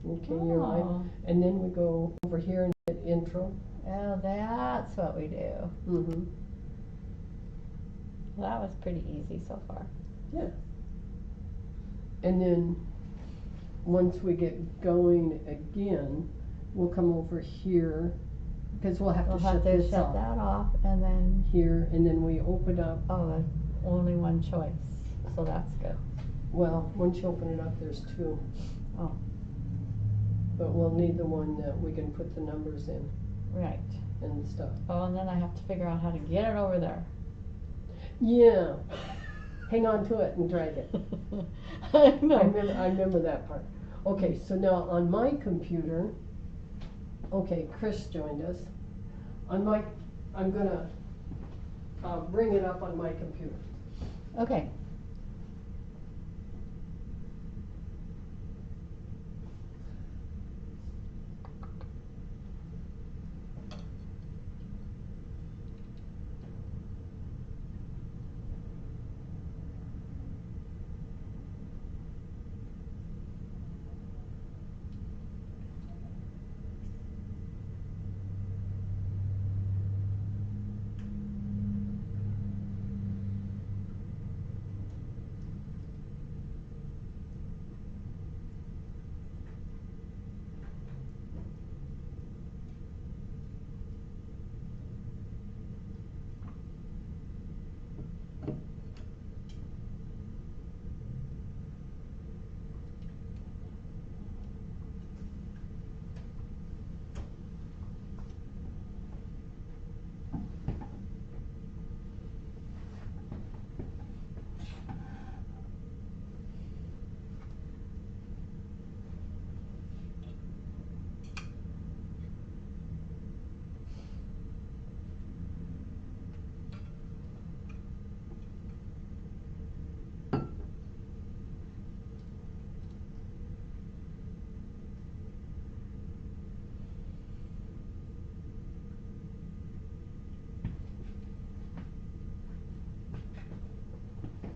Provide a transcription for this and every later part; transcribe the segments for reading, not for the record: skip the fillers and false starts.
Okay, you're live. Oh. And then we go over here and hit intro. Oh, that's what we do. Mm-hmm. Well, that was pretty easy so far. Yeah. And then once we get going again, we'll come over here because we'll have We'll to have shut to this shut off that off and then, here, and then we open up. oh, only one choice. So that's good. Well, once you open it up, there's two. Oh. But we'll need the one that we can put the numbers in Right. and stuff. Oh, and then I have to figure out how to get it over there. Yeah. Hang on to it and drag it. I know. I remember that part. Okay, so now on my computer, okay, Chris joined us. On my, I'm gonna bring it up on my computer. Okay.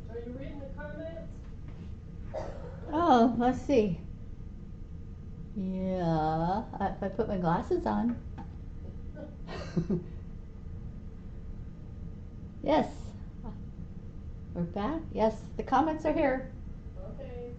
Are you reading the comments? Oh, let's see. Yeah, if I put my glasses on. Yes. We're back. Yes, the comments are here. Okay.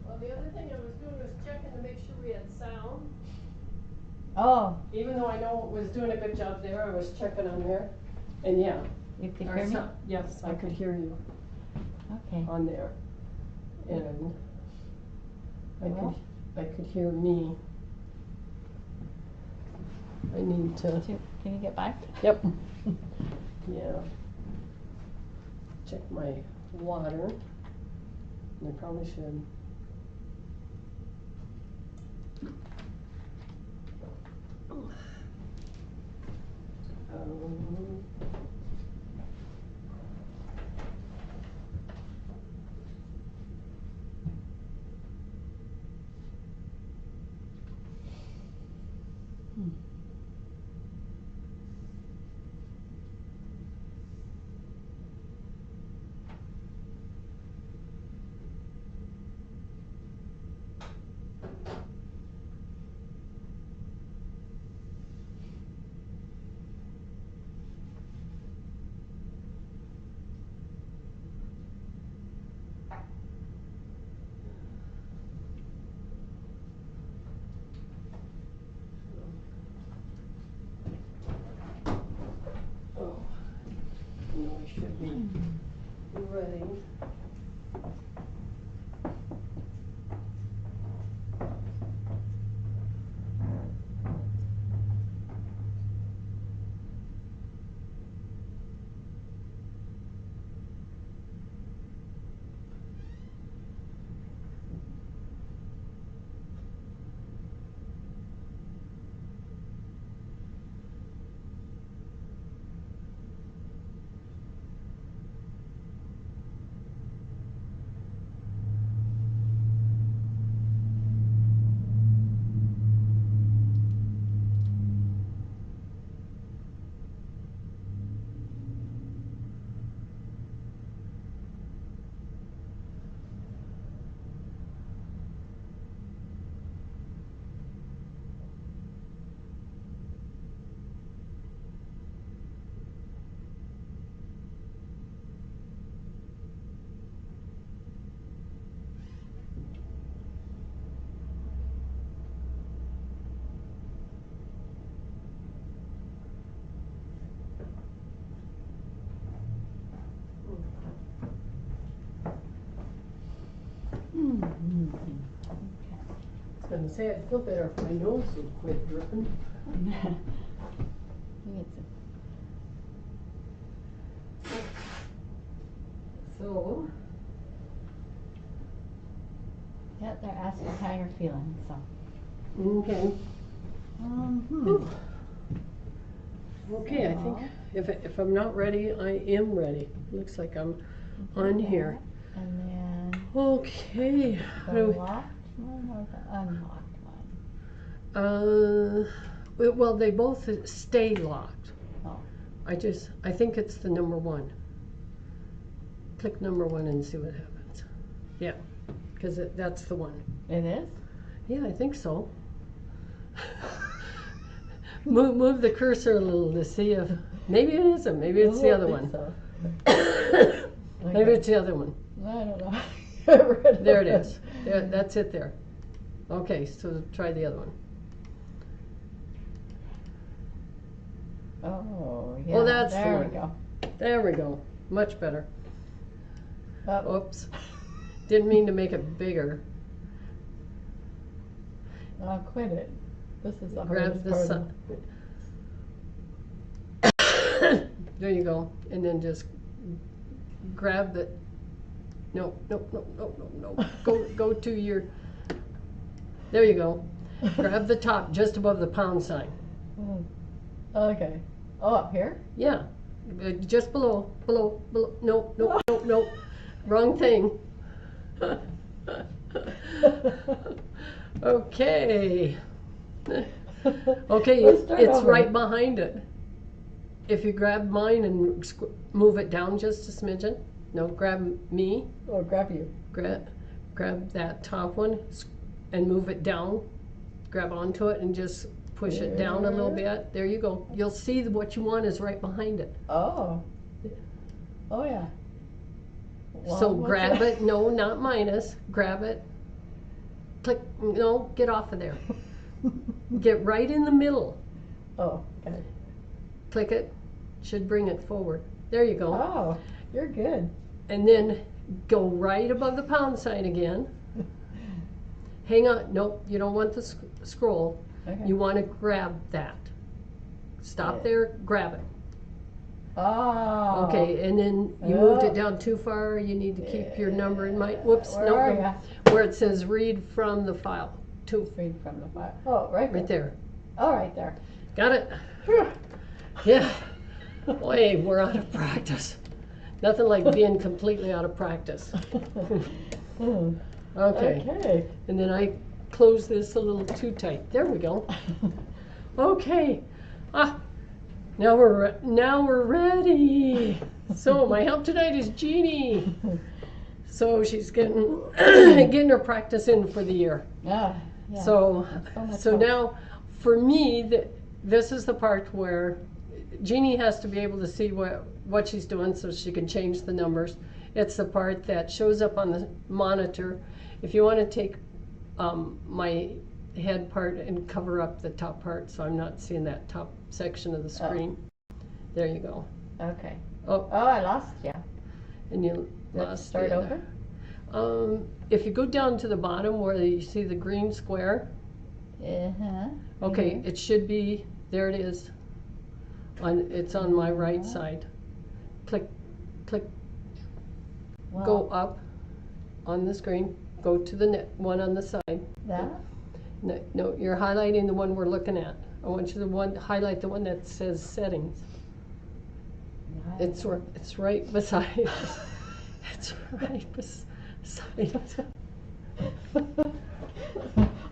Well, the other thing I was doing was checking to make sure we had sound. Oh, Even though I know it was doing a good job there, I was checking on there. And yeah. you could our hear me? Yes, I could Okay. hear you Okay. on there. And Well. I could hear me. I need to. Can you get by? Yep. Yeah. Check my water. I probably should. Um, Oh, no, I should be ready. gonna say, I'd feel better if my nose would quit dripping. So, Yeah, they're asking how you're feeling, so. okay. Mhm. Okay, I think if I'm not ready, I am ready. Looks like I'm on here. And then Okay. How the do we- locked one or the unlocked one? Well, they both stay locked. Oh. I think it's the number one. Click number one and see what happens. Yeah, because that's the one. It is? Yeah, I think so. move the cursor a little to see if, maybe it isn't, maybe it's the other one. So. Maybe it's the other one. I don't know. There it is. There, that's it there. Okay, so try the other one. Oh, yeah. Oh, that's the there we one. go. There we go. Much better. Oh. Oops. Didn't mean to make it bigger. I'll quit it. This is the Grab hardest the part. sun. There you go. And then just grab the. No. Go to your. There you go. Grab the top just above the pound sign. Okay. Oh, up here? Yeah. Just below. No. Wrong thing. Okay. Okay, Let's start it's over. right behind it. If you grab mine and move it down just a smidgen. No, grab me. Oh, grab you. Grab that top one and move it down. Grab onto it and just push it down a little bit. There you go. You'll see what you want is right behind it. Oh. Oh, yeah. So grab it. No, not minus. Grab it. Click. No, get off of there. Get right in the middle. Oh, okay. Click it. Should bring it forward. There you go. Oh, you're good. And then go right above the pound sign again. Hang on. Nope, you don't want the scroll. Okay. You want to grab that. Stop there. Grab it. Oh. Okay, and then you moved it down too far. You need to keep your number in mind. Whoops, Where no, are no. ya? Where it says read from the file. Read from the file. Oh, right there. Right there. Oh, right there. Got it? Yeah. Boy, we're out of practice. Nothing like being completely out of practice. Okay. Okay. And then I close this a little too tight. There we go. Okay. Now we're ready. So my help tonight is Jeannie. So she's getting her practice in for the year. Yeah. Yeah. So much so fun. now for me this is the part where Jeannie has to be able to see what she's doing so she can change the numbers. It's the part that shows up on the monitor. If you want to take my head part and cover up the top part so I'm not seeing that top section of the screen. There you go. Okay. Oh, I lost you. and you Let's lost start the over. other. If you go down to the bottom where you see the green square, Uh-huh. okay, it should be, there it is. It's on my right side. Click, Well, go up on the screen, go to the one on the side. that? No, you're highlighting the one we're looking at. I want you to highlight the one that says settings. It's right beside us. It's right beside us.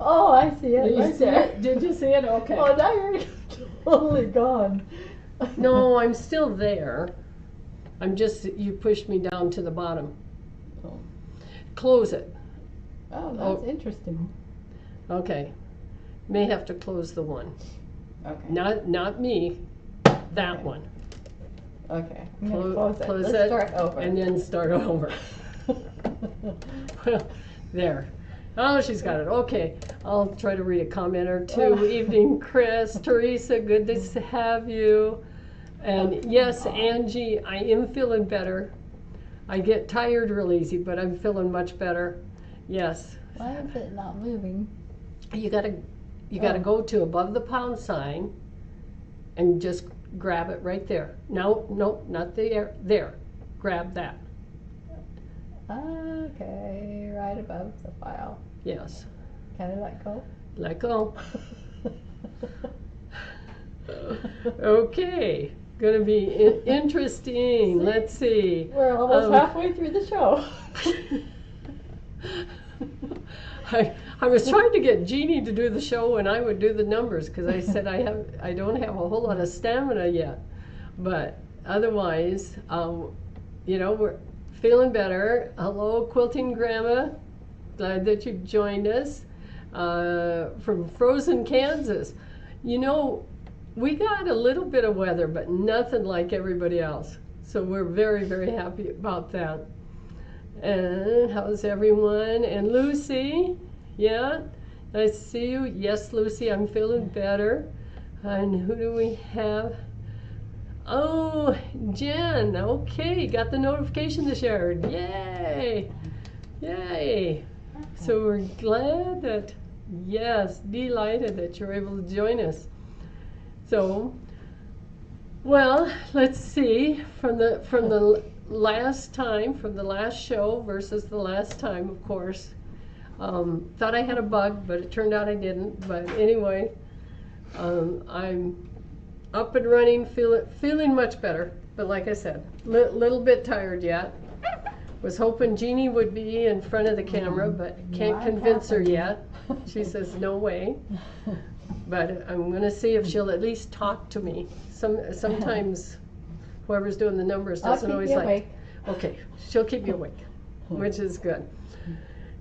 Oh, I see it. Did you right see there. it? Did you see it? Okay. Oh, now you're totally gone. No, I'm still there. You pushed me down to the bottom. Oh, Close it. that's interesting. Okay. May have to close the one. Okay. Not me. That Okay. one. Okay. I'm gonna close it. Close Let's it, start over. and then start over. Well, there. Oh, she's got it. Okay. I'll try to read a comment or two. Evening, Chris. Teresa, good to have you. And yes, Angie, I am feeling better. I get tired real easy, but I'm feeling much better. Yes. Why is it not moving? you gotta go to above the pound sign and just grab it right there. No, not there. There. Grab that. Okay, right above the file. Yes. Can I let go? Let go. Okay. Gonna be interesting. Let's see. We're almost halfway through the show. I was trying to get Jeannie to do the show and I would do the numbers because I said I don't have a whole lot of stamina yet, but otherwise, we're feeling better. Hello, Quilting Grandma. Glad that you joined us from frozen Kansas. We got a little bit of weather, but nothing like everybody else. So we're very, very happy about that. And how's everyone? And Lucy, yeah, nice to see you. Yes, Lucy, I'm feeling better. And who do we have? Oh, Jen, okay, got the notification to share. Yay, yay. So we're glad that, yes, delighted that you're able to join us. So, well, let's see, from the last time, from the last show versus the last time, of course. Thought I had a bug, but it turned out I didn't. But anyway, I'm up and running, feeling much better. But like I said, little bit tired yet. Was hoping Jeannie would be in front of the camera, but can't convince her yet. She says no way. But I'm going to see if she'll at least talk to me. Sometimes whoever's doing the numbers doesn't always like. Awake. Okay, she'll keep you awake, which is good.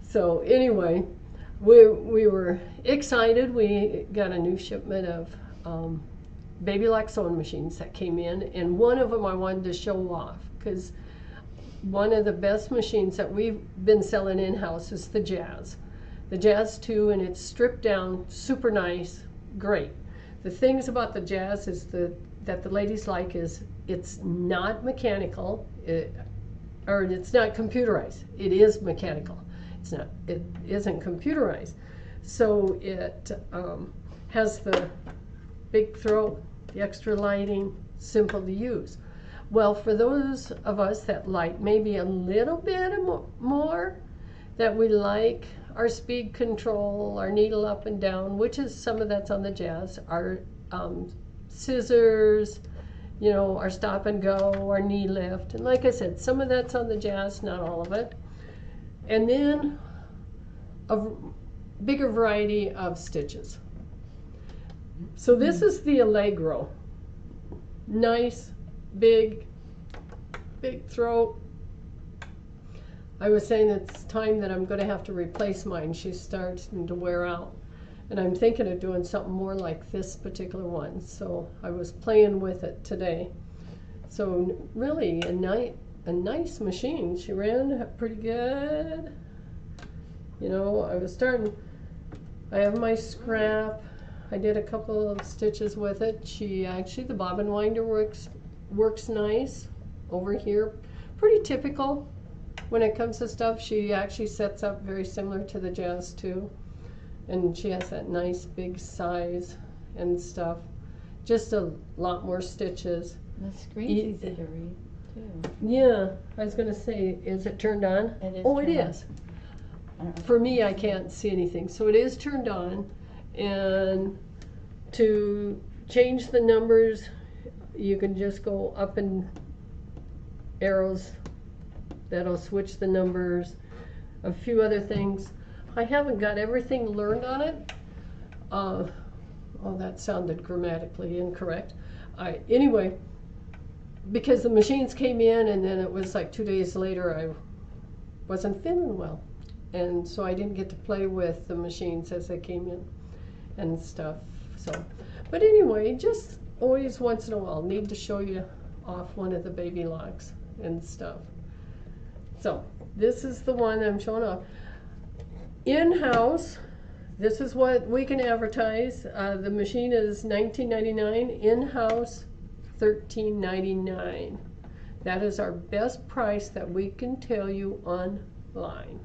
So anyway, we were excited. We got a new shipment of baby lock sewing machines that came in, and one of them I wanted to show off because one of the best machines that we've been selling in-house is the Jazz. The Jazz 2, and it's stripped down, super nice, great. The things about the Jazz is that the ladies like is it's not mechanical, or it's not computerized. It is mechanical. It isn't computerized. So it has the big throat, the extra lighting, simple to use. Well, for those of us that like maybe a little bit more, that we like our speed control, our needle up and down, which is some of that's on the Jazz, our scissors, our stop and go, our knee lift. And like I said, some of that's on the Jazz, not all of it. And then a bigger variety of stitches. So this is the Allegro. Nice, big throat. I was saying it's time that I'm going to have to replace mine. She's starting to wear out. And I'm thinking of doing something more like this particular one. So I was playing with it today. So really a nice machine. She ran pretty good. I have my scrap. I did a couple of stitches with it. The bobbin winder works nice over here. Pretty typical when it comes to stuff. She actually sets up very similar to the Jazz 2. And she has that nice big size and stuff. Just a lot more stitches. The screen's easy to read, too. Yeah, I was going to say, is it turned on? It is. Oh, it is. For me, I can't see anything. So it is turned on. And to change the numbers, you can just go up and arrows. That'll switch the numbers. A few other things. I haven't got everything learned on it. Oh, that sounded grammatically incorrect. Anyway, because the machines came in and then it was like 2 days later I wasn't feeling well. And so I didn't get to play with the machines as they came in and stuff. But anyway, just always once in a while need to show you off one of the baby locks and stuff. So this is the one I'm showing off. In-house, this is what we can advertise. The machine is $19.99. In-house, $13.99. That is our best price that we can tell you online.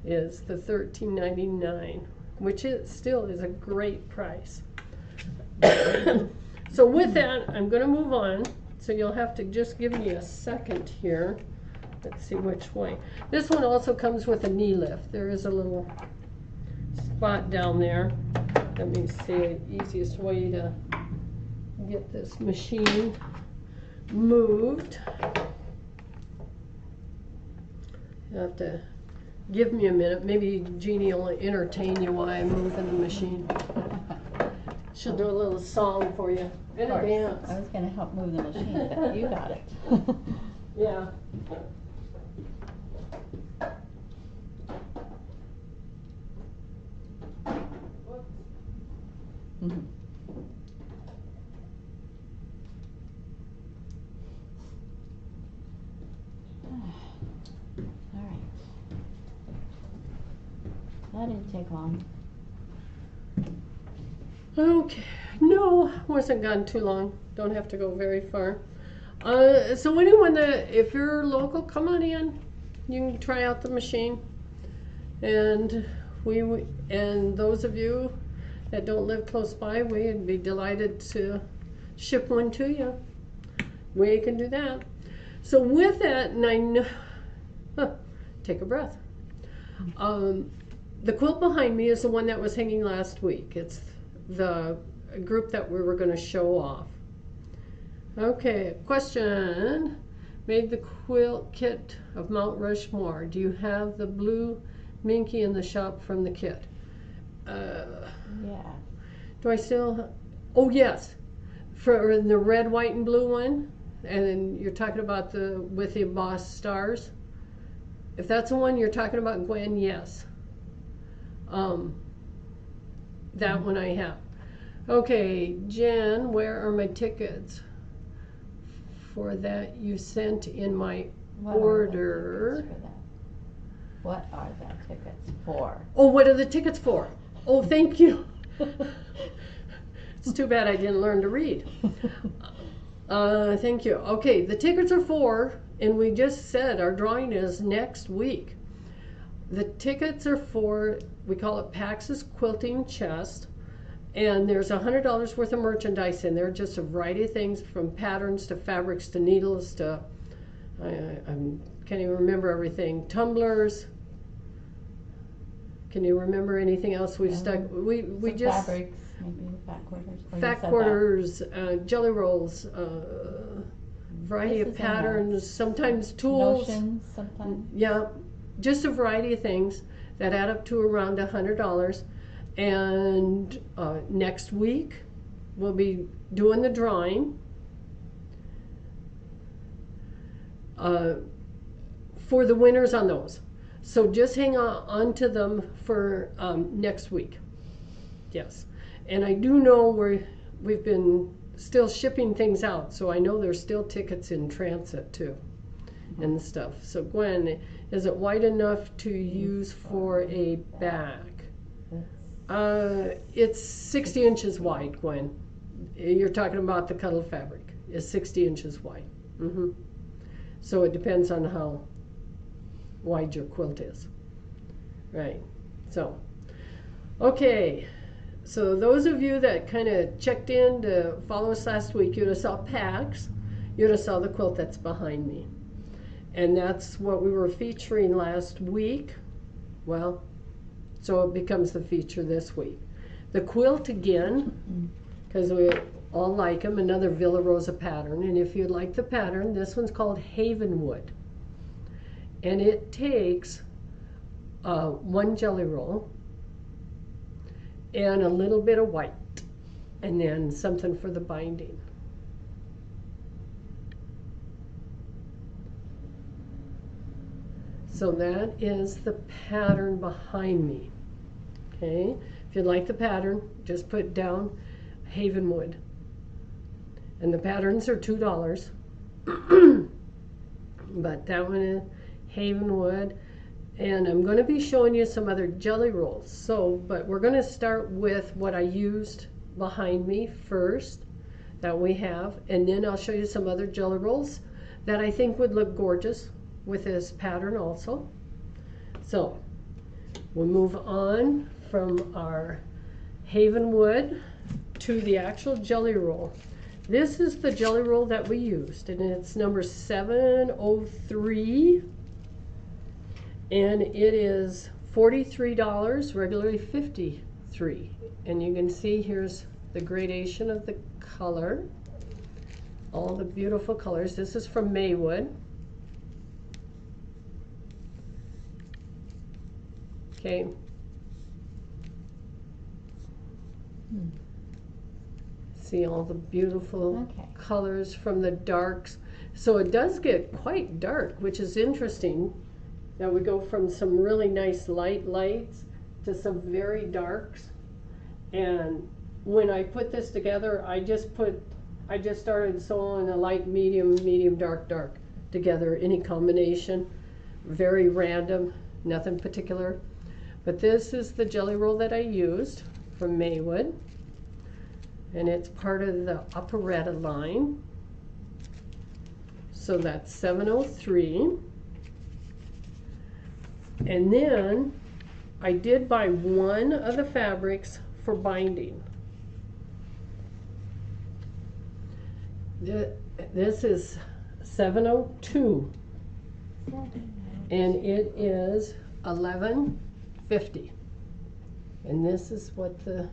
Is the $13.99. which it still is a great price. So with that, I'm going to move on. So you'll have to just give me a second here. Let's see which way. This one also comes with a knee lift. There is a little spot down there. Let me see the easiest way to get this machine moved. You have to give me a minute. Maybe Jeannie will entertain you while I'm moving the machine. She'll do a little song for you and a dance. I was going to help move the machine, but you got it. Yeah. Mhm. All right. That didn't take long. Okay, no, wasn't gone too long. Don't have to go very far. So anyone that, if you're local, come on in. You can try out the machine. And and those of you that don't live close by, we'd be delighted to ship one to you. We can do that. So with that, and I know, take a breath. The quilt behind me is the one that was hanging last week. It's the group that we were going to show off. Okay, question. Made the quilt kit of Mount Rushmore. Do you have the blue Minky in the shop from the kit? Yeah. Do I still? Oh yes, for the red, white, and blue one. And then you're talking about the with the embossed stars. If that's the one you're talking about, Gwen, yes. That one I have. Okay, Jen, where are my tickets for that you sent in my order? What are the tickets for? Oh, what are the tickets for? Oh, thank you. It's too bad I didn't learn to read. Thank you. Okay, the tickets are for, and we just said our drawing is next week. The tickets are for, we call it Pax's Quilting Chest, and there's $100 worth of merchandise in there, just a variety of things from patterns to fabrics to needles to, I can't even remember everything, tumblers. Can you remember anything else we've stuck? We just fabrics, maybe fat quarters. Fat quarters, jelly rolls, variety of patterns, sometimes tools. Notions, sometimes. Yeah, just a variety of things that add up to around $100. And next week we'll be doing the drawing for the winners on those. So just hang on to them for next week. Yes. And I do know we've been still shipping things out, so I know there's still tickets in transit too and stuff. So Gwen, is it wide enough to use for a bag? It's 60 inches wide, Gwen. You're talking about the cuddle fabric. It's 60 inches wide. So it depends on how wide your quilt is. Right. So, okay. So those of you that kind of checked in to follow us last week, you'd have saw Pax. You'd have saw the quilt that's behind me. And that's what we were featuring last week. Well, so it becomes the feature this week. The quilt again, because we all like them, another Villa Rosa pattern. And if you like the pattern, this one's called Havenwood. And it takes one jelly roll and a little bit of white, and then something for the binding. So that is the pattern behind me. Okay, if you like the pattern, just put down Havenwood. And the patterns are $2. But that one is Havenwood. And I'm going to be showing you some other jelly rolls. So, but we're going to start with what I used behind me first that we have. And then I'll show you some other jelly rolls that I think would look gorgeous with this pattern also. So, we'll move on from our Havenwood to the actual jelly roll. This is the jelly roll that we used, and it's number 703, and it is $43, regularly $53. And you can see here's the gradation of the color, all the beautiful colors. This is from Maywood. Okay. See all the beautiful colors from the darks. So it does get quite dark, which is interesting. That we go from some really nice lights to some very darks. And when I put this together, I just started sewing a light, medium, dark together, any combination, very random, nothing particular. But this is the jelly roll that I used from Maywood, and it's part of the Operetta line. So that's 703. And then I did buy one of the fabrics for binding. This is 702, and it is $11.50. And this is what the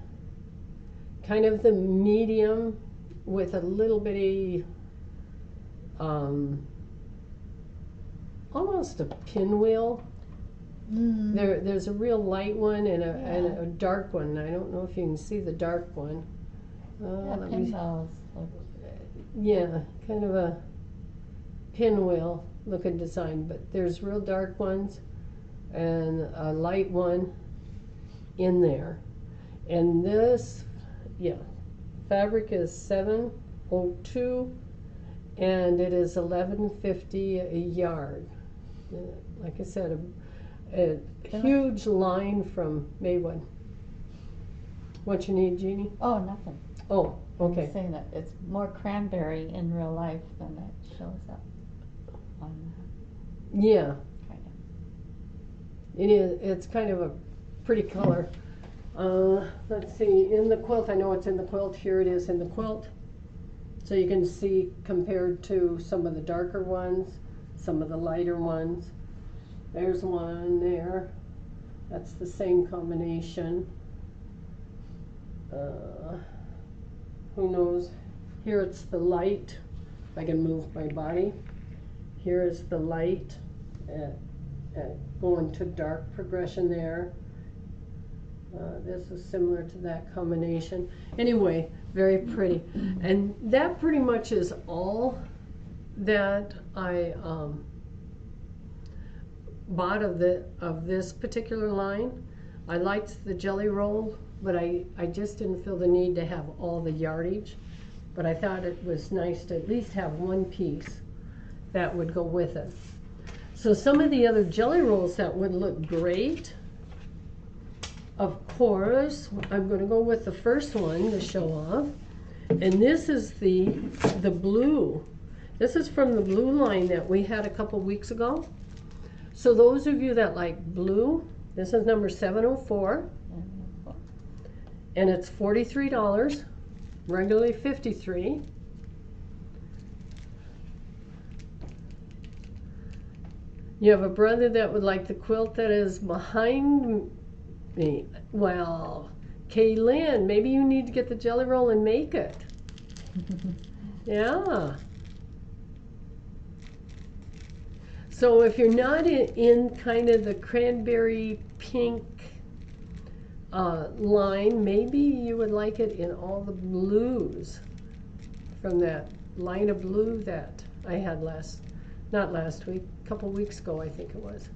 kind of the medium with a little bitty almost a pinwheel. There's a real light one and a dark one. I don't know if you can see the dark one. Pinballs. Yeah, kind of a pinwheel looking design, but there's real dark ones and a light one in there. And this, fabric is 702, and it is $11.50 a yard. Like I said, a huge line from Maywood. What you need, Jeannie? Oh, nothing. Oh, okay. I'm saying that it's more cranberry in real life than it shows up on that. Yeah. Kind of. It is. It's kind of a pretty color. Let's see. In the quilt, I know it's in the quilt. Here it is in the quilt. So you can see compared to some of the darker ones, some of the lighter ones. There's one there. That's the same combination. Who knows? Here it's the light. If I can move my body. Here is the light going to dark progression there. This is similar to that combination. Anyway, very pretty. And that pretty much is all that I bought of this particular line. I liked the jelly roll, but I just didn't feel the need to have all the yardage. But I thought it was nice to at least have one piece that would go with it. So some of the other jelly rolls that would look great, of course, I'm going to go with the first one to show off. And this is the blue. This is from the blue line that we had a couple weeks ago. So those of you that like blue, this is number 704. And it's $43, regularly $53. You have a brother that would like the quilt that is behind me. Well, Kaylin, maybe you need to get the jelly roll and make it. Yeah. So if you're not in kind of the cranberry pink line, maybe you would like it in all the blues from that line of blue that I had not last week, a couple weeks ago I think it was,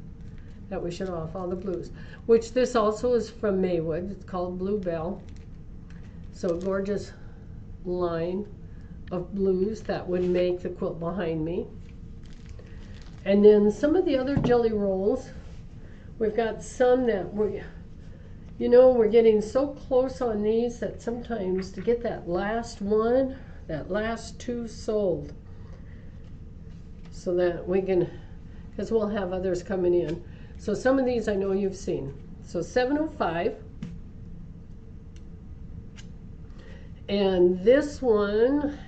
that we showed off, all the blues. Which this also is from Maywood. It's called Bluebell. So a gorgeous line of blues that would make the quilt behind me. And then some of the other jelly rolls, we've got some that we're getting so close on these that sometimes to get that last one, that last two sold, so that we can, because we'll have others coming in. So some of these I know you've seen. So 705, And this one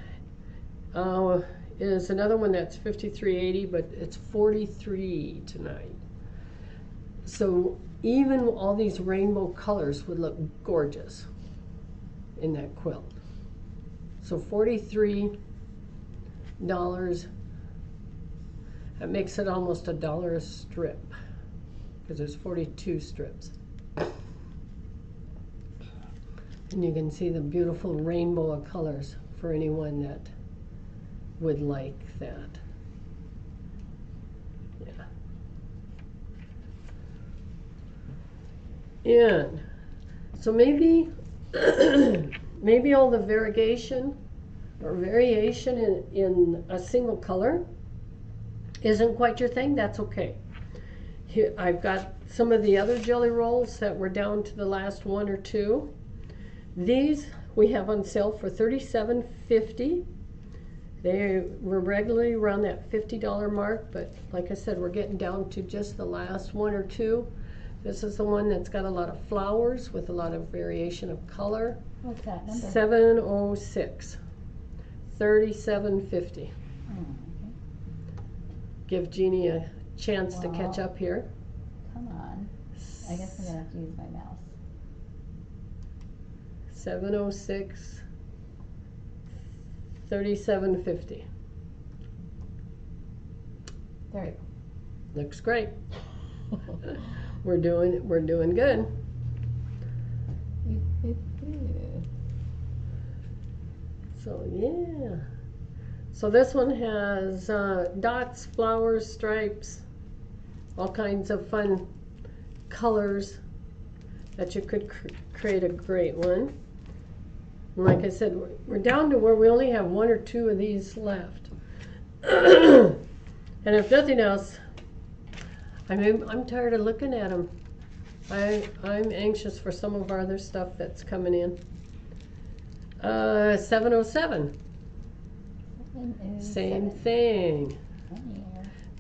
is another one that's $53.80, but it's $43 tonight. So even all these rainbow colors would look gorgeous in that quilt. So $43, that makes it almost $1 a strip, because there's 42 strips. And you can see the beautiful rainbow of colors for anyone that would like that. Yeah. And so maybe maybe all the variation in a single color isn't quite your thing. That's okay. Here I've got some of the other jelly rolls that were down to the last one or two. These we have on sale for $37.50. They were regularly around that $50 mark, but like I said, we're getting down to just the last one or two. This is the one that's got a lot of flowers with a lot of variation of color. What's that number? 706. $37.50. Okay. Give Jeannie a chance to catch up here. Come on. I guess I'm gonna have to use my mouse. 706. $37.50. There you Looks great. go. We're doing good. So yeah. So this one has dots, flowers, stripes, all kinds of fun colors that you could create a great one. And like I said, we're down to where we only have one or two of these left. And if nothing else, I'm tired of looking at them. I'm anxious for some of our other stuff that's coming in. 707. Same thing.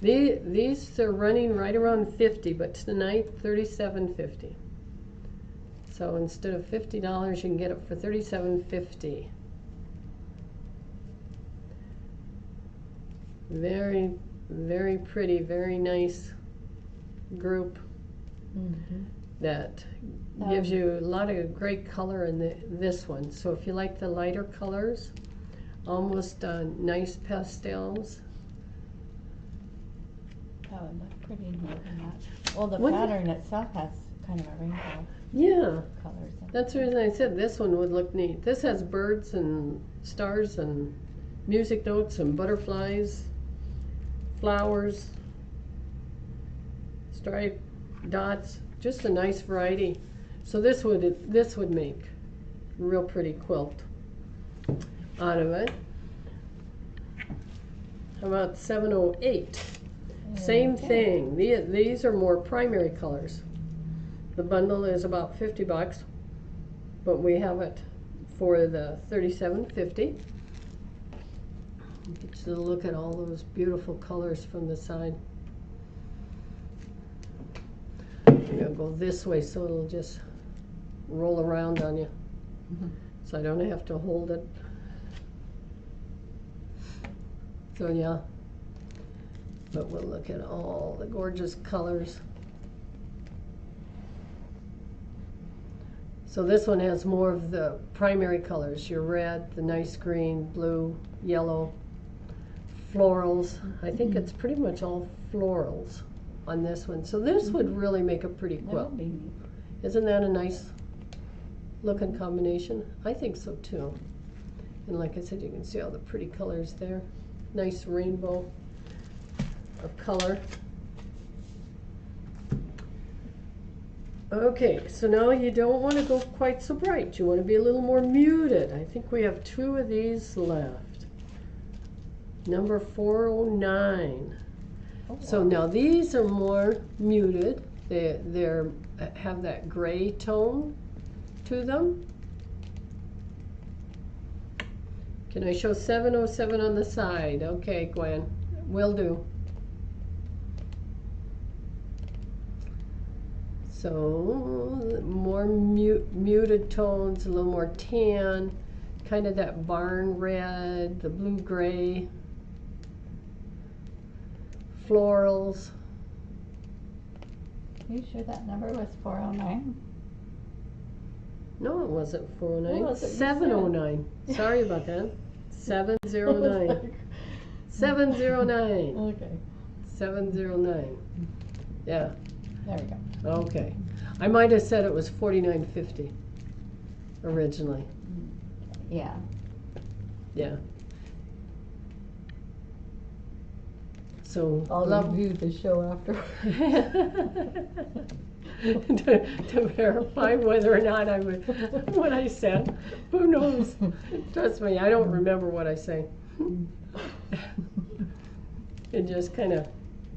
These are running right around 50, but tonight $37.50. So instead of $50, you can get it for $37.50. Very, very pretty, very nice group that gives you a lot of great color in this one. So if you like the lighter colors, almost nice pastels. That would look pretty in here than that. Well, the pattern itself has kind of a rainbow. Yeah, Colors. that's the reason I said this one would look neat. This has birds and stars and music notes and butterflies, flowers, stripe, dots, just a nice variety. So this would make a real pretty quilt out of it. How about 708? Same thing. These are more primary colors. The bundle is about $50, but we have it for the $37.50. Get you to look at all those beautiful colors from the side. I'm gonna go this way so it'll just roll around on you, so I don't have to hold it. So yeah, but we'll look at all the gorgeous colors. So this one has more of the primary colors, your red, the nice green, blue, yellow, florals. I think it's pretty much all florals on this one. So this would really make a pretty quilt. Isn't that a nice looking combination? I think so too. And like I said, you can see all the pretty colors there. Nice rainbow of color. Okay, so now you don't want to go quite so bright. You want to be a little more muted. I think we have two of these left. Number 409. So now these are more muted. They have that gray tone to them. Can I show 707 on the side? Okay, Gwen, will do. So more muted tones, a little more tan, kind of that barn red, the blue gray, florals. You sure that number was 409? No, it wasn't 409. What was it you 709. Sorry about that. 709. 709. Okay. 709. Yeah. There we go. Okay. I might have said it was 49.50 originally. Yeah. Yeah. So I'll love review the show after. to verify whether or not I would what I said. Who knows? Trust me, I don't remember what I say. It just kind of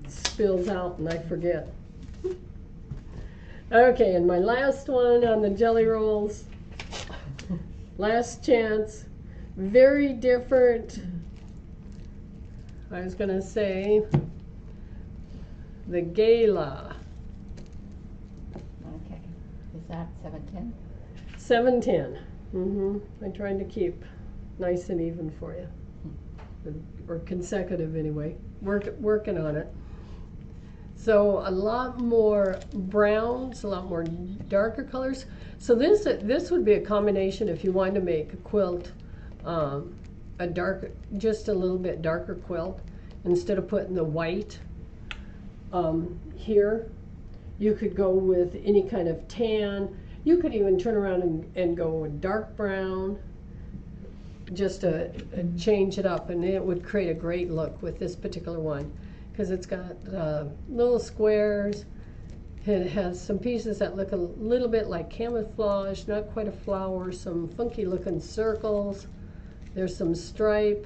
spills out and I forget. Okay, and my last one on the jelly rolls. Last chance. Very different. I was going to say the Gala. Okay. Is that 710? 710. I'm trying to keep nice and even for you. Or consecutive anyway. Working on it. So a lot more browns, a lot more darker colors. So this would be a combination if you wanted to make a quilt, a dark, just a little bit darker quilt. Instead of putting the white here, you could go with any kind of tan. You could even turn around and go with dark brown, just to change it up, and it would create a great look with this particular one. Because it's got little squares. It has some pieces that look a little bit like camouflage, not quite a flower, some funky looking circles. There's some stripe,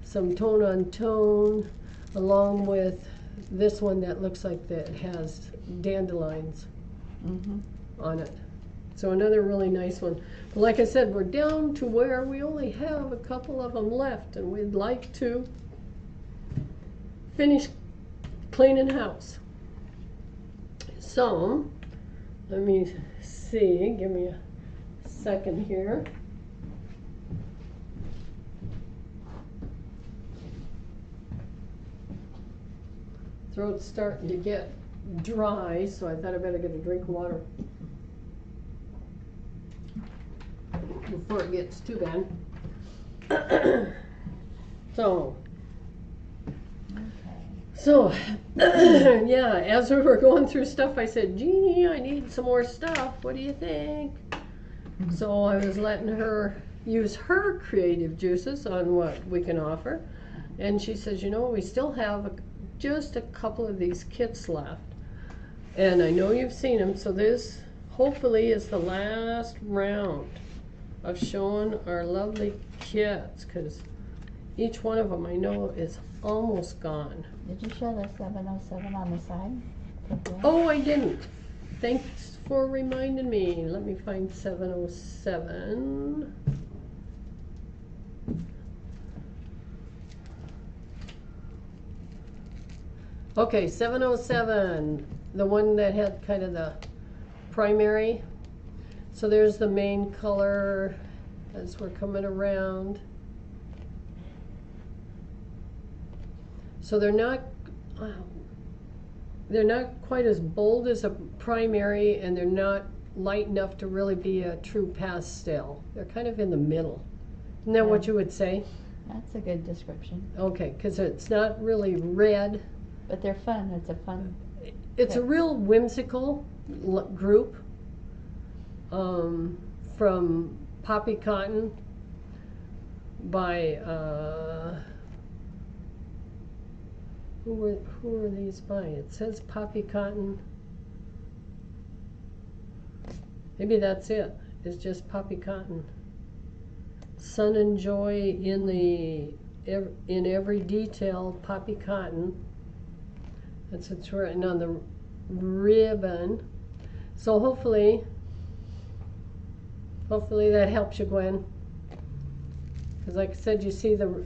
some tone on tone, along with this one that looks like that has dandelions on it. So another really nice one. But like I said, we're down to where we only have a couple of them left, and we'd like to finish cleaning house. So, let me see, give me a second here. Throat's starting to get dry, so I thought I better get a drink of water before it gets too bad. So, yeah, as we were going through stuff, I said, Jeannie, I need some more stuff. What do you think? So I was letting her use her creative juices on what we can offer. And she says, you know, we still have just a couple of these kits left. And I know you've seen them, so this hopefully is the last round of showing our lovely kits, because each one of them I know is almost gone. Did you show the 707 on the side? Oh, I didn't. Thanks for reminding me. Let me find 707. Okay, 707, the one that had kind of the primary. So there's the main color as we're coming around. So they're not quite as bold as a primary, and they're not light enough to really be a true pastel. They're kind of in the middle. Isn't that what you would say? That's a good description. Okay, because it's not really red. But they're fun. It's a fun. It's a real whimsical group from Poppy Cotton by who are these by? It says Poppy Cotton. Maybe that's it. It's just Poppy Cotton. Sun and Joy in every detail. Poppy Cotton. That's what's written on the ribbon. So hopefully that helps you, Gwen. Because like I said, you see the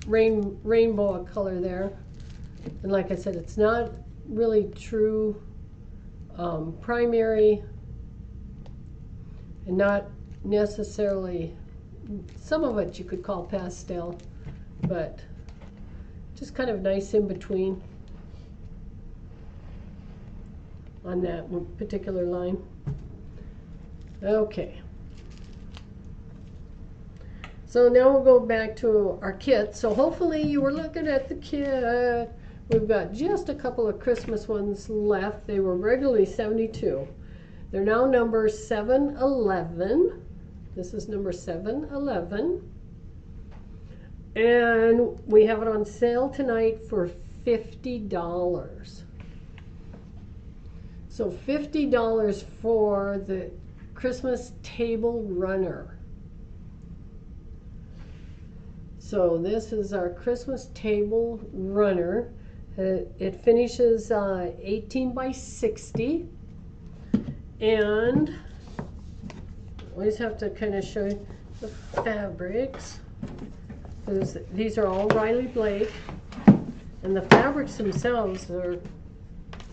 rainbow color there. And like I said, it's not really true primary and not necessarily some of it you could call pastel, but just kind of nice in between on that one particular line. Okay. So now we'll go back to our kit. So hopefully you were looking at the kit. We've got just a couple of Christmas ones left. They were regularly 72. They're now number 711. This is number 711. And we have it on sale tonight for $50. So $50 for the Christmas table runner. So this is our Christmas table runner. It finishes 18 by 60. And I always have to kind of show you the fabrics. These are all Riley Blake. And the fabrics themselves are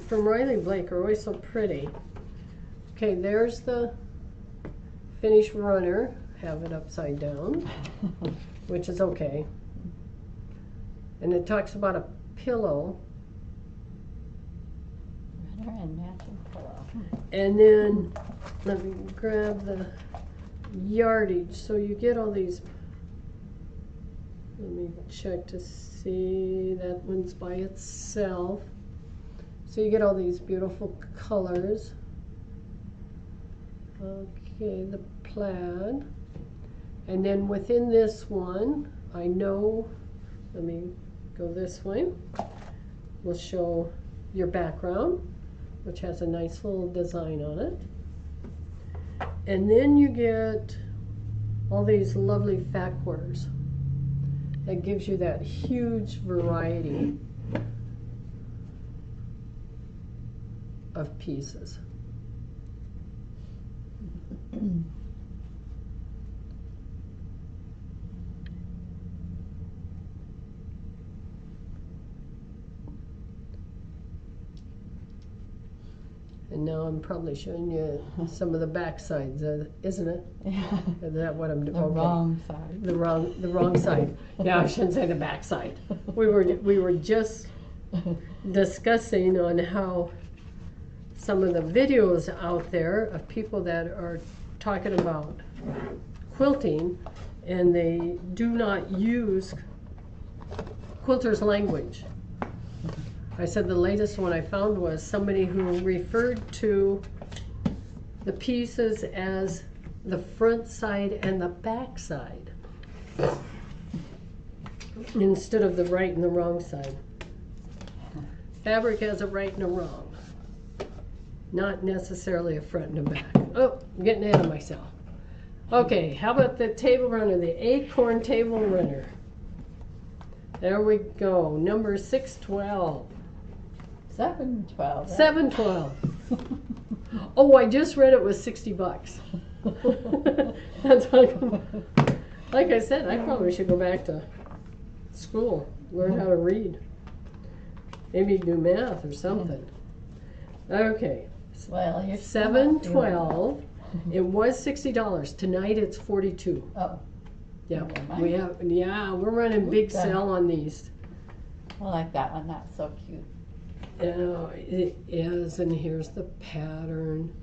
from Riley Blake are always so pretty. Okay, there's the finished runner. Have it upside down. Which is okay. And it talks about a pillow. Runner and matching pillow. And then let me grab the yardage. So you get all these. Let me check to see that one's by itself. So you get all these beautiful colors. Okay, the plaid. And then within this one, I know, let me go this way. We'll show your background, which has a nice little design on it. And then you get all these lovely fat quarters. That gives you that huge variety of pieces. And now I'm probably showing you some of the back sides, isn't it? Yeah. Is that what I'm doing? The wrong side. The wrong side. Yeah, I shouldn't say the back side. We were just discussing on how some of the videos out there of people that are talking about quilting, and they do not use quilters' language. I said the latest one I found was somebody who referred to the pieces as the front side and the back side instead of the right and the wrong side. Fabric has a right and a wrong, not necessarily a front and a back. Oh, I'm getting ahead of myself. Okay, how about the table runner, the acorn table runner? There we go, number 612. 712. 712. Oh, I just read it was $60. That's like I said, I probably should go back to school, learn how to read. Maybe do math or something. Okay. Well, you're 712. It was $60. Tonight it's $42. Oh. Yeah, Okay, we're running big sale on these. I like that one. That's so cute. It is, and here's the pattern.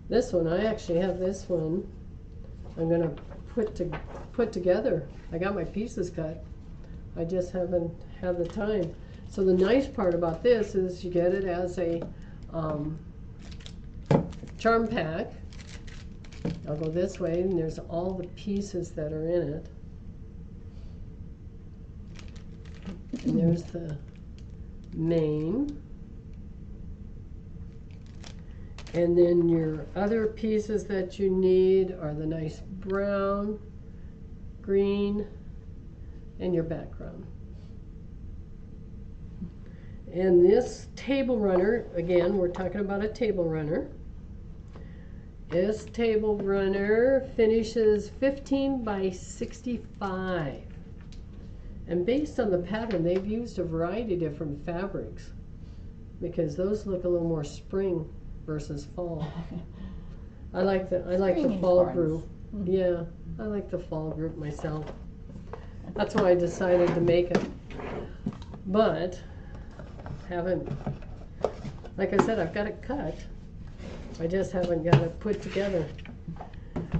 This one, I actually have this one. I'm gonna put together. I got my pieces cut. I just haven't had the time. So the nice part about this is you get it as a charm pack. I'll go this way, and there's all the pieces that are in it. And there's the main. And then your other pieces that you need are the nice brown, green, and your background. And this table runner, again, we're talking about a table runner. This table runner finishes 15 by 65. And based on the pattern, they've used a variety of different fabrics because those look a little more spring versus fall. I like the Stringing fall corns. group. Yeah, I like the fall group myself. That's why I decided to make it. But haven't, like I said, I've got it cut. I just haven't got it put together.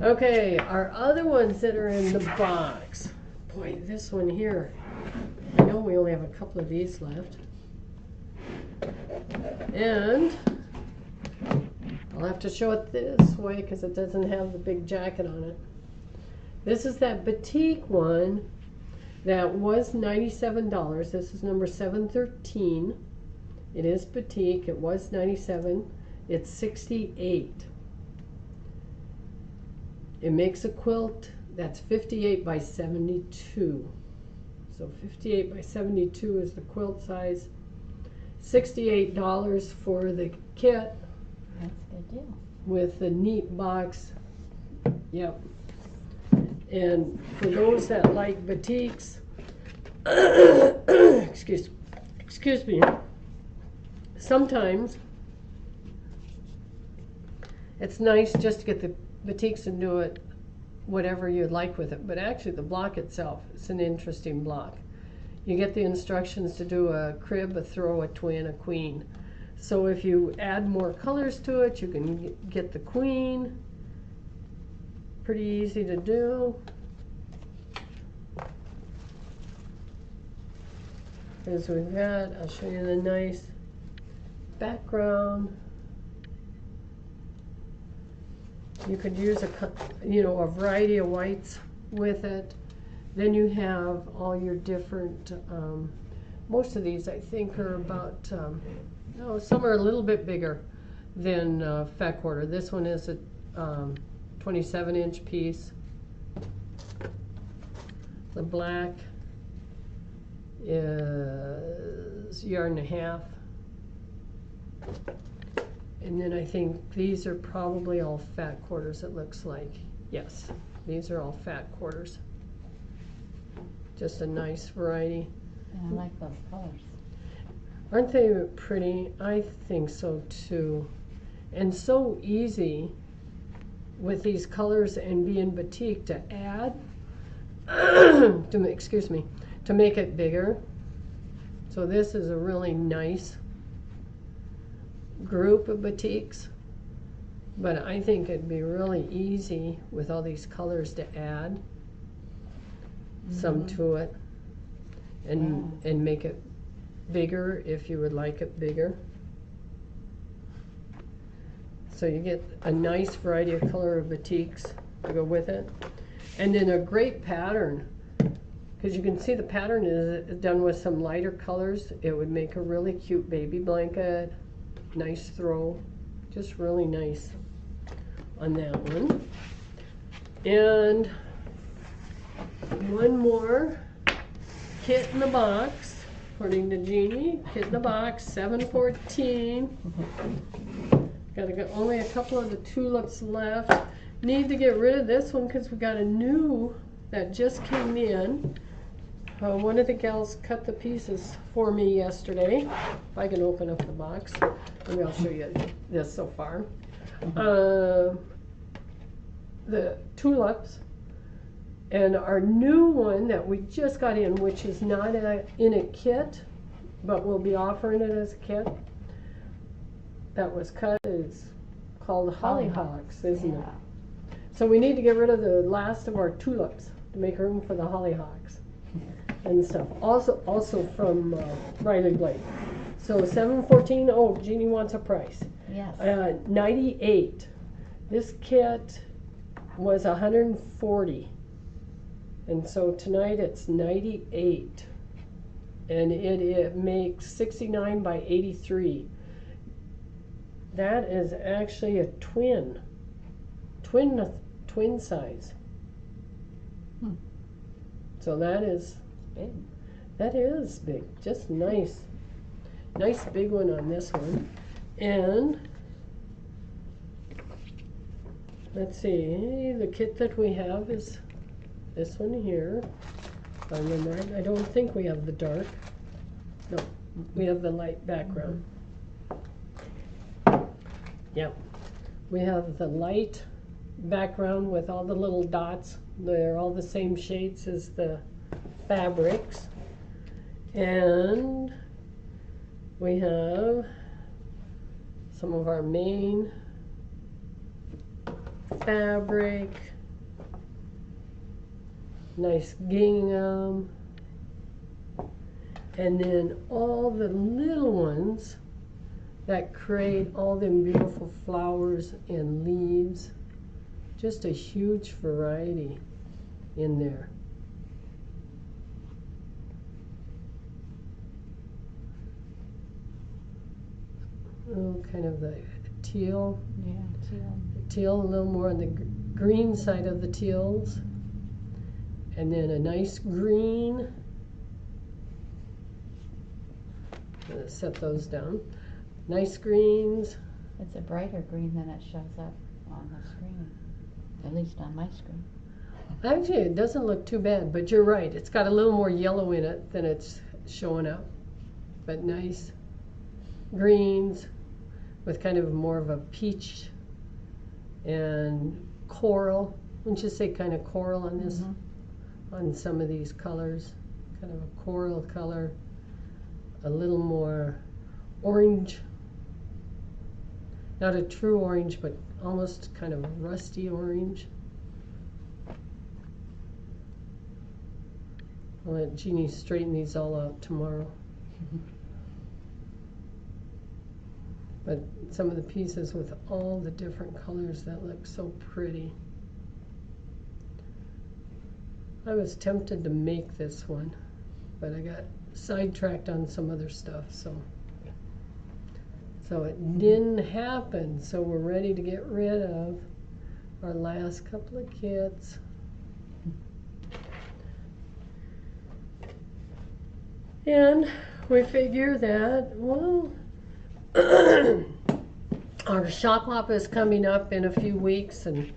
Okay, our other ones that are in the box. Boy, this one here. I know we only have a couple of these left. And I'll have to show it this way because it doesn't have the big jacket on it. This is that batik one that was $97. This is number 713. It is batik. It was $97. It's $68. It makes a quilt that's 58 by 72. So 58 by 72 is the quilt size. $68 for the kit. That's a good deal. With the neat box. Yep. And for those that like batiks, excuse me, sometimes it's nice just to get the batiks and do it whatever you'd like with it. But actually the block itself, it's an interesting block. You get the instructions to do a crib, a throw, a twin, a queen. So if you add more colors to it, you can get the queen. Pretty easy to do. As we've got, I'll show you the nice background. You could use a variety of whites with it. Then you have all your different, most of these I think are about, some are a little bit bigger than fat quarter. This one is a 27-inch piece. The black is a yard and a half. And then I think these are probably all fat quarters, it looks like. Yes, these are all fat quarters. Just a nice variety. And I like those colors. Aren't they pretty? I think so too. And so easy with these colors and being batik to add, to make it bigger. So this is a really nice group of batiks, but I think it'd be really easy with all these colors to add some to it and make it bigger if you would like it bigger. So you get a nice variety of color of batiks to go with it, and then a great pattern, because you can see the pattern is done with some lighter colors. It would make a really cute baby blanket. Nice throw, just really nice on that one. And one more kit in the box, according to Jeannie. Kit in the box, 714. Got only a couple of the tulips left. Need to get rid of this one because we got a new that just came in. One of the gals cut the pieces for me yesterday. If I can open up the box, maybe I'll show you this so far. The tulips, and our new one that we just got in, which is not in a kit, but we'll be offering it as a kit. That was cut is called hollyhocks, isn't it? So we need to get rid of the last of our tulips to make room for the hollyhocks and stuff. Also from Riley Blake. So 714. Oh, Jeannie wants a price. Yes. 98. This kit was 140, and so tonight it's 98, and it makes 69 by 83. That is actually a twin size. So that is big. That is big. Just nice big one on this one. And let's see, the kit that we have is this one here. If I remember right. I don't think we have the dark. No, we have the light background. Yep. We have the light background with all the little dots. They're all the same shades as the fabrics. And we have some of our main fabric, nice gingham, and then all the little ones that create all them beautiful flowers and leaves. Just a huge variety in there. Oh, kind of the teal. Yeah, teal. Teal, a little more on the green side of the teals. And then a nice green. I'm gonna set those down. Nice greens. It's a brighter green than it shows up on the screen, at least on my screen. Actually, it doesn't look too bad, but you're right. It's got a little more yellow in it than it's showing up. But nice greens with kind of more of a peach and coral. Wouldn't you say kind of coral on this? On some of these colors. Kind of a coral color. A little more orange. Not a true orange, but almost kind of rusty orange. I'll let Jeannie straighten these all out tomorrow. But some of the pieces with all the different colors that look so pretty. I was tempted to make this one, but I got sidetracked on some other stuff, so it didn't happen. So we're ready to get rid of our last couple of kits. And we figure that, well, our shop hop is coming up in a few weeks, and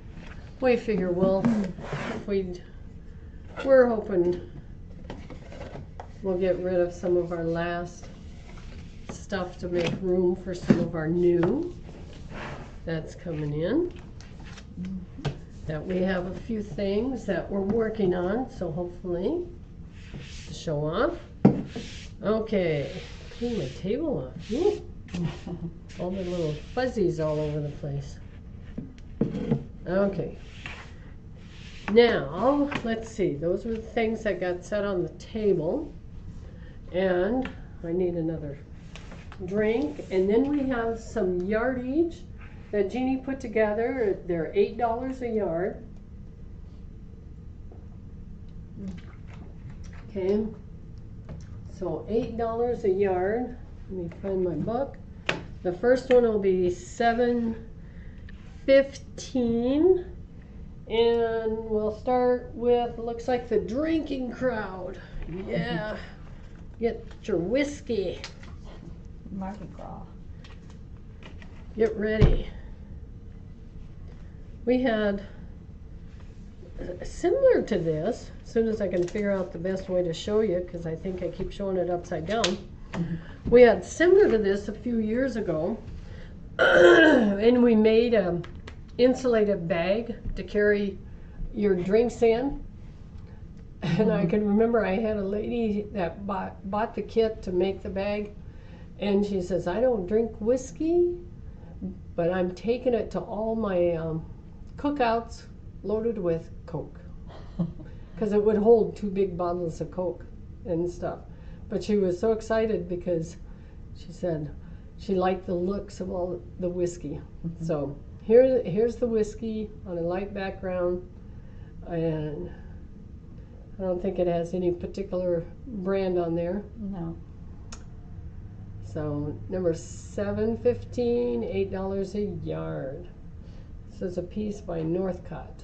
we figure, well, we're hoping we'll get rid of some of our last stuff to make room for some of our new that's coming in. That we have a few things that we're working on, so hopefully to show off. Okay, clean my table off. Ooh. All the little fuzzies all over the place. Okay. Now, let's see. Those were the things that got set on the table. And I need another drink. And then we have some yardage that Jeannie put together. They're $8 a yard. Okay. So $8 a yard. Let me find my book. The first one will be $7.15. And we'll start with, looks like the drinking crowd. Yeah. Get your whiskey. Mardi Gras. Get ready. We had similar to this, as soon as I can figure out the best way to show you, because I think I keep showing it upside down. We had similar to this a few years ago, and we made a insulated bag to carry your drinks in. And I can remember I had a lady that bought the kit to make the bag, and she says, I don't drink whiskey, but I'm taking it to all my cookouts loaded with Coke, because it would hold 2 big bottles of Coke and stuff. But she was so excited because she said she liked the looks of all the whiskey. So here's the whiskey on a light background, and I don't think it has any particular brand on there. No. So number 715, $8 a yard. This is a piece by Northcott.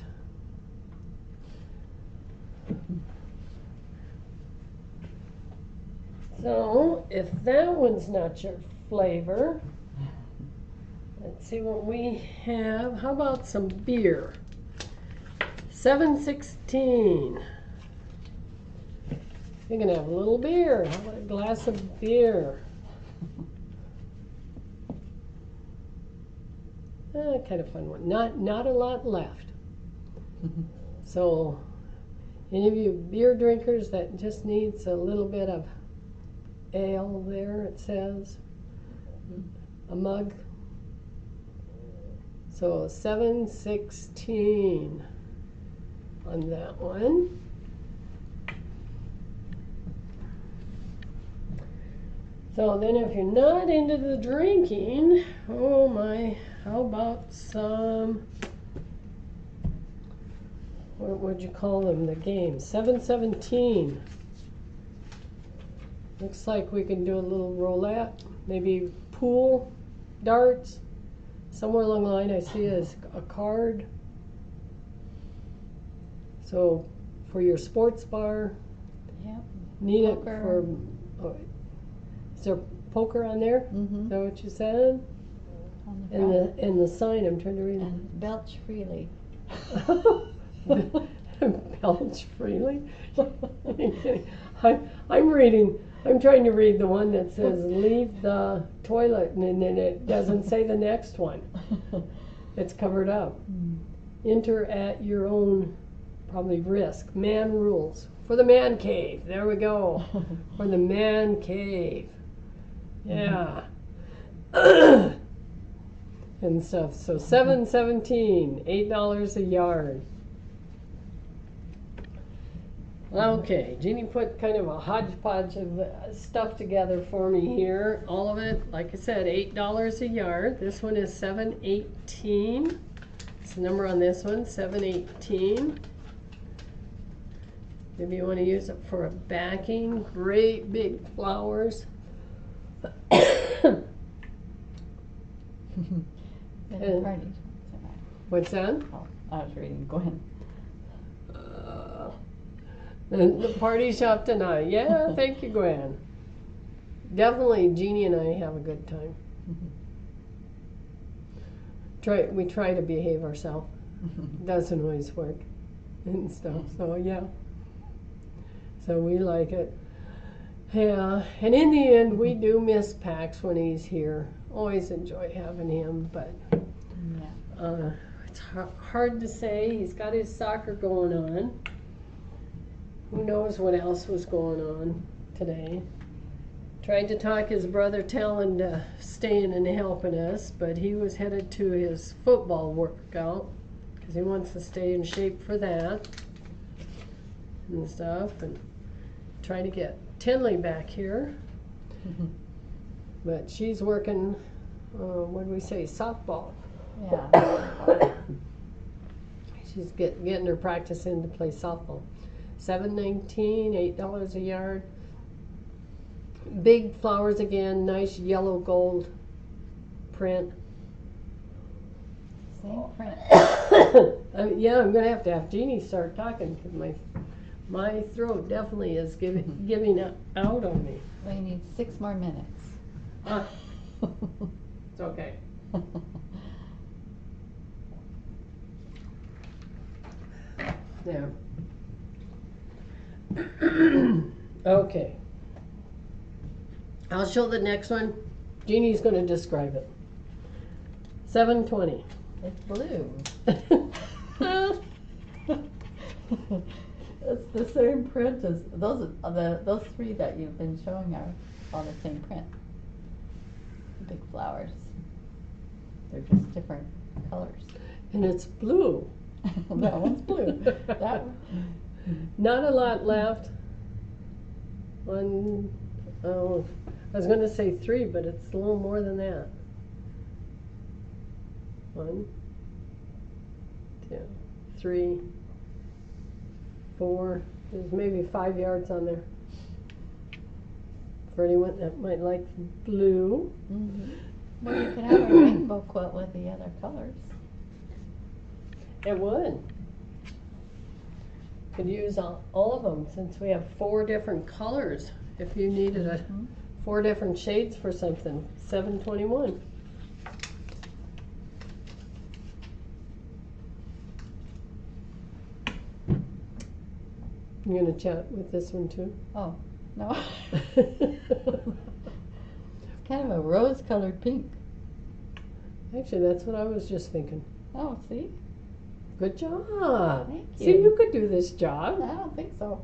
So if that one's not your flavor, let's see what we have. How about some beer? 716. You're gonna have a little beer. How about a glass of beer? kind of fun one. Not a lot left. So, any of you beer drinkers that just needs a little bit of ale there, it says, a mug. So 7.16 on that one. So then if you're not into the drinking, oh my, how about some, what would you call them, the games? 7.17. Looks like we can do a little roulette, maybe pool, darts. Somewhere along the line I see is a card. So for your sports bar, Yep. need it Poker. for, oh, is there poker on there? Mm-hmm. Is that what you said? On the And front. the sign, I'm trying to read And belch freely. it. Belch freely. I'm reading. I'm trying to read the one that says leave the toilet, and then it doesn't say the next one. It's covered up. Enter at your own probably risk. Man rules for the man cave. There we go. For the man cave. Yeah. And stuff. So 7.17, $8 a yard. Okay, Jeannie put kind of a hodgepodge of stuff together for me here. All of it, like I said, $8 a yard. This one is 7.18. It's the number on this one, 7.18. Maybe you want to use it for a backing. Great big flowers. And parties. What's that? Oh, I was reading. Go ahead. The party shop tonight. Yeah, thank you, Gwen. Definitely, Jeannie and I have a good time. We try to behave ourselves. Doesn't always work and stuff. So yeah. So we like it. Yeah, and in the end, we do miss Pax when he's here. Always enjoy having him, but Yeah. it's hard to say. He's got his soccer going on. Who knows what else was going on today. Tried to talk his brother Talon to staying and helping us, but he was headed to his football workout because he wants to stay in shape for that and stuff, and try to get Tinley back here. But she's working, what do we say, softball. Yeah. She's getting her practice in to play softball. 7.19, $8 a yard. Big flowers again, nice yellow gold print. Same print. Yeah, I'm gonna have to have Jeannie start talking because my throat definitely is giving out on me. Well, you need 6 more minutes. It's okay. There. Okay. I'll show the next one. Jeannie's going to describe it. 7.20. It's blue. It's the same print as those. Those 3 that you've been showing are all the same print. Big flowers. They're just different colors. And it's blue. That one's blue. That one. Not a lot left. One, oh, I was going to say 3, but it's a little more than that. 1, 2, 3, 4. There's maybe 5 yards on there. For anyone that might like blue. Mm-hmm. Well, you could have a rainbow quilt with the other colors. It would. Could use all of them since we have 4 different colors. If you needed a 4 different shades for something, 7.21. You gonna chat with this one too? Oh, no. It's kind of a rose-colored pink. Actually, that's what I was just thinking. Oh, see? Good job. Thank you. See, you could do this job. I don't think so.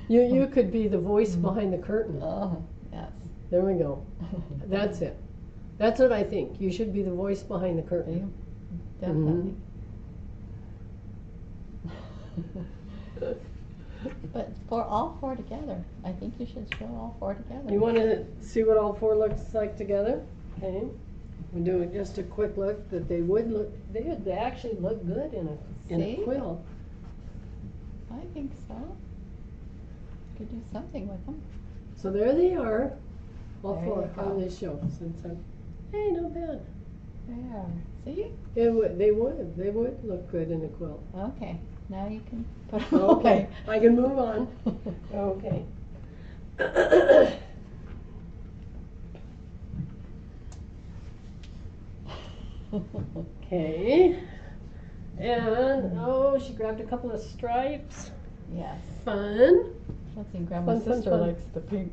You could be the voice behind the curtain. Oh, yes. There we go. That's it. That's what I think. You should be the voice behind the curtain. Definitely. But for all four together, I think you should show all four together. You want to see what all four looks like together? Okay. We're doing just a quick look that they would look. They actually look good in a See? quill. I think so. Could do something with them. So there they are. All There four. you How go. do they show? Since hey, not bad. There. See? They would look good in a quilt. Okay. Now you can put them Okay, away. I can move on. Okay. Okay. And oh, she grabbed a couple of stripes. Yes. Fun. I think Grandma's Fun, fun, sister fun. likes the pink.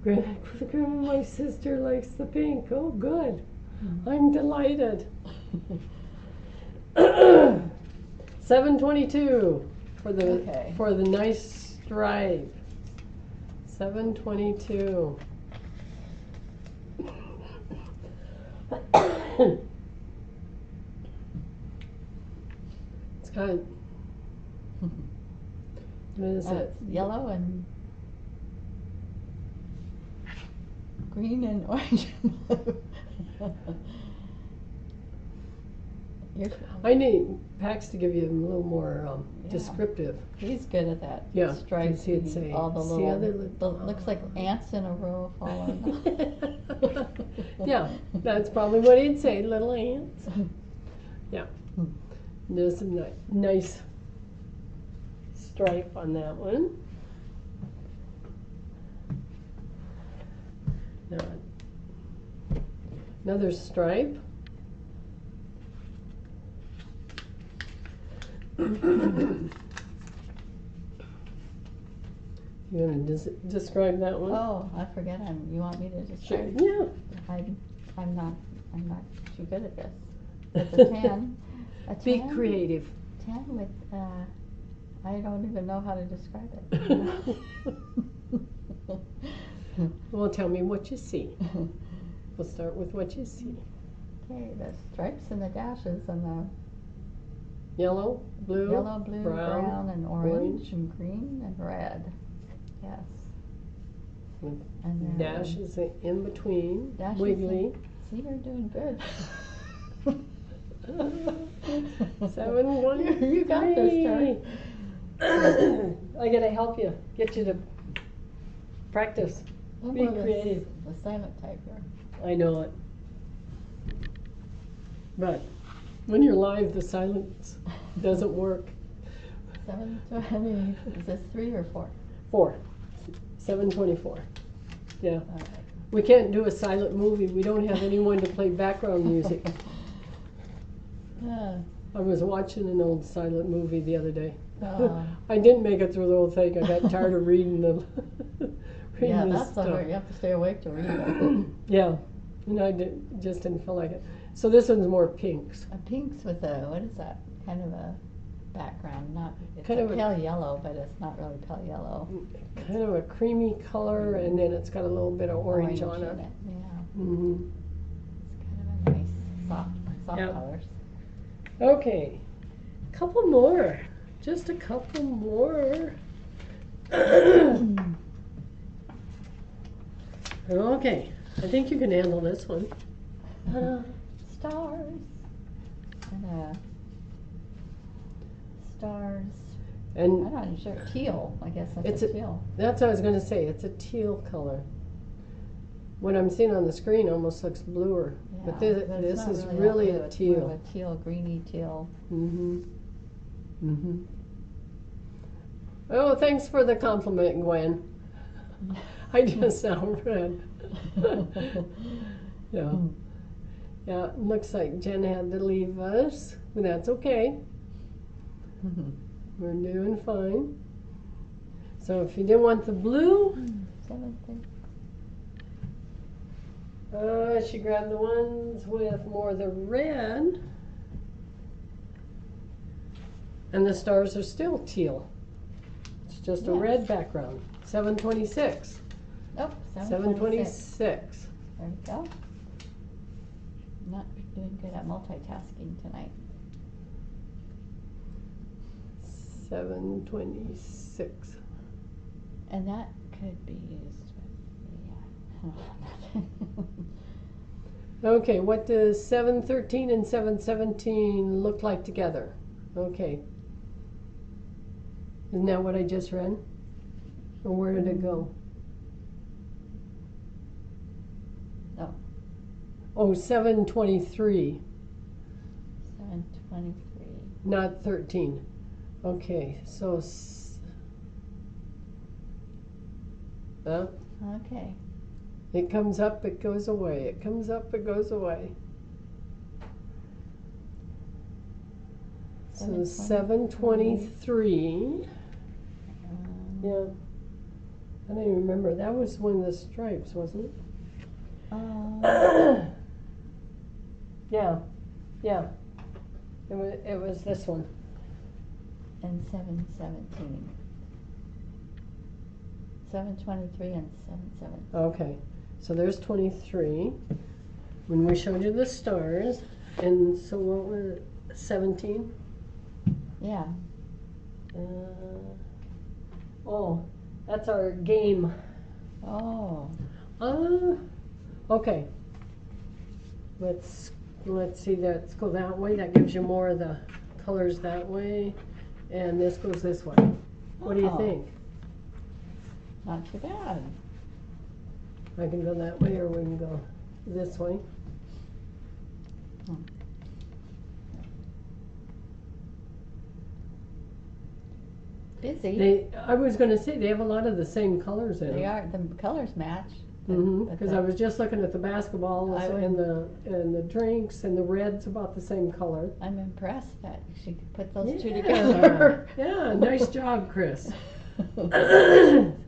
Grandma, my sister likes the pink. Oh, good. I'm delighted. 722 for the nice stripe. 722. It's kind of, what is it? It's yellow and green and orange and blue. I need Pax to give you a little more descriptive. He's good at that. Yeah, Stripes, he'd say, all the see how they little, look? looks like ants in a row falling. Yeah, that's probably what he'd say, little ants. Yeah, there's some nice stripe on that one. Now, another stripe. You want to describe that one? Oh, I forget. You want me to Sure. describe? Yeah. I'm not too good at this. It's a tan. Be creative. Tan with I don't even know how to describe it. Well, tell me what you see. We'll start with what you see. Okay, the stripes and the dashes and the Yellow, blue, yellow, blue, brown, and orange, orange. and green and red. Yes. With And then dashes in between, dashes wiggly. See, you're doing good. 713. You got this, Terry. I gotta help you, get you to practice. I'm Be more the creative. The silent type here. I know it. But when you're live, the silence doesn't work. 720. Is this 3 or 4? 4. 724. Yeah. All right. We can't do a silent movie. We don't have anyone to play background music. I was watching an old silent movie the other day. I didn't make it through the whole thing. I got tired of reading the Yeah, this that's stuff. hard. You have to stay awake to read it. Yeah, and I just didn't feel like it. So this one's more pinks. A pink's with a, what is that? Kind of a background, not, it's Kind a of a- pale yellow, but it's not really pale yellow. Kind of a creamy color, and then it's got a little bit of orange on it. in it. Yeah, Mm-hmm. it's kind of a nice, soft Yep. colors. Okay, couple more. Just a couple more. Okay, I think you can handle this one. Stars. And stars. And I'm not even sure. Teal, I guess that's It's a a- teal. that's what I was going to say. It's a teal color. What I'm seeing on the screen almost looks bluer, but Yeah, this, but it's this not is that really blue, a it's more of teal. a teal, greeny teal. Mm-hmm. Mm-hmm. Oh, thanks for the compliment, Gwen. I just sound red. Yeah. Yeah, it looks like Jen had to leave us, but that's okay. We're doing fine. So if you didn't want the blue, 7:30. she grabbed the ones with more of the red. And the stars are still teal. It's just a Yes. red background. 726. Oh, 726. There we go. Not doing good at multitasking tonight. 726. And that could be used with the, Okay, what does 713 and 717 look like together? Okay. Isn't that what I just read? Or where did it go? Oh. Oh, 723, 723. not 13. Okay, so Okay. it comes up, it goes away. It comes up, it goes away. So 723. Yeah. I don't even remember. That was one of the stripes, wasn't it? Yeah. Yeah. It was this one. And 717. 723 and 717. Okay. So there's 23. When we showed you the stars. And so what was it? 17? Yeah. Oh, that's our game. Oh. Okay. Let's see. Let's go that way. That gives you more of the colors that way, and this goes this way. What do you Oh. think? Not too bad. I can go that way, or we can go this way. Busy. I was going to say they have a lot of the same colors in They them. are. The colors match. Because I was just looking at the basketballs I would- and the drinks, and the red's about the same color. I'm impressed that she could put those two Yeah. together. Yeah, nice job, Chris.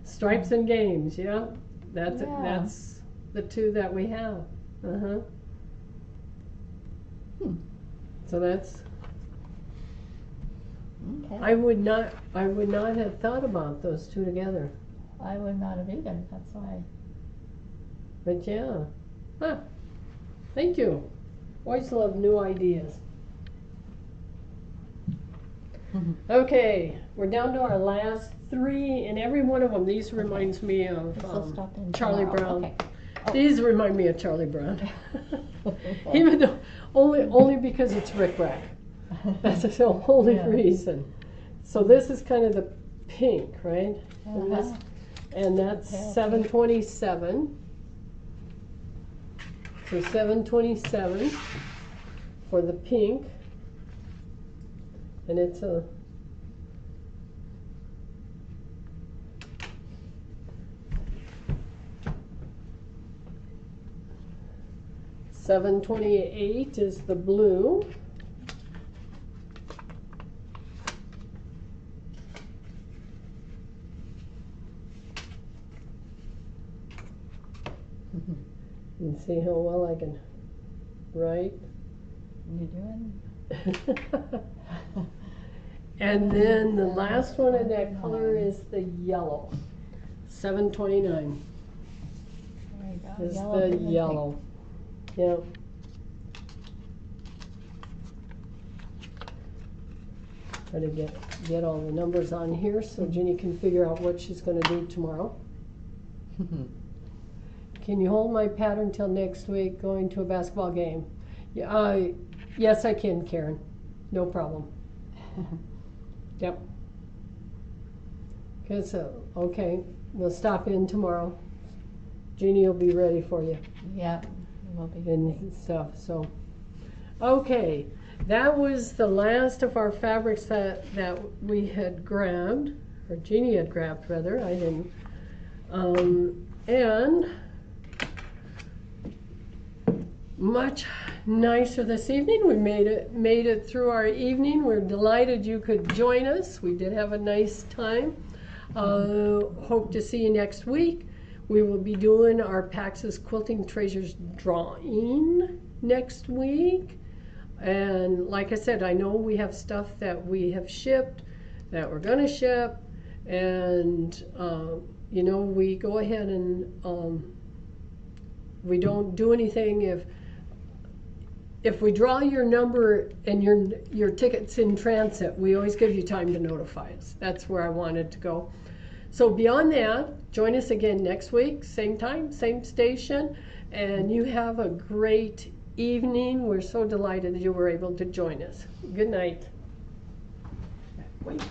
Stripes and games, yeah. That's Yeah. that's the two that we have. So that's. Okay. I would not have thought about those two together. I would not have either. That's why. But yeah. Huh. Thank you. Always love new ideas. Okay, we're down to our last three, and every one of them, these reminds me of This will stop in Charlie tomorrow. Brown. Okay. Oh. These remind me of Charlie Brown. Even though, only because it's Rick Rack. That's the only Yeah. reason. So this is kind of the pink, right? Uh-huh. And that's Pale 727. So 727 for the pink. And it's a $728 is the blue. And see how well I can write. You doing? And then the last one in that color is the yellow. 729 There you go. is Yellow, the blue, and yellow. Yep. Try to get all the numbers on here so Ginny can figure out what she's going to do tomorrow. pink. Can you hold my pattern till next week going to a basketball game? Yeah, yes, I can, Karen. No problem. Yep. Okay, so, okay, we'll stop in tomorrow. Jeannie will be ready for you Yep. We'll be busy. and stuff, so. Okay, that was the last of our fabrics that we had grabbed, or Jeannie had grabbed rather, I didn't. And much nicer this evening. We made it through our evening. We're delighted you could join us. We did have a nice time. Hope to see you next week. We will be doing our Pax's Quilting Treasures drawing next week. And like I said, I know we have stuff that we have shipped, that we're going to ship, and you know, we go ahead and we don't do anything if we draw your number and your ticket's in transit. We always give you time to notify us. That's where I wanted to go. So beyond that, join us again next week, same time, same station, and you have a great evening. We're so delighted that you were able to join us. Good night. Wait.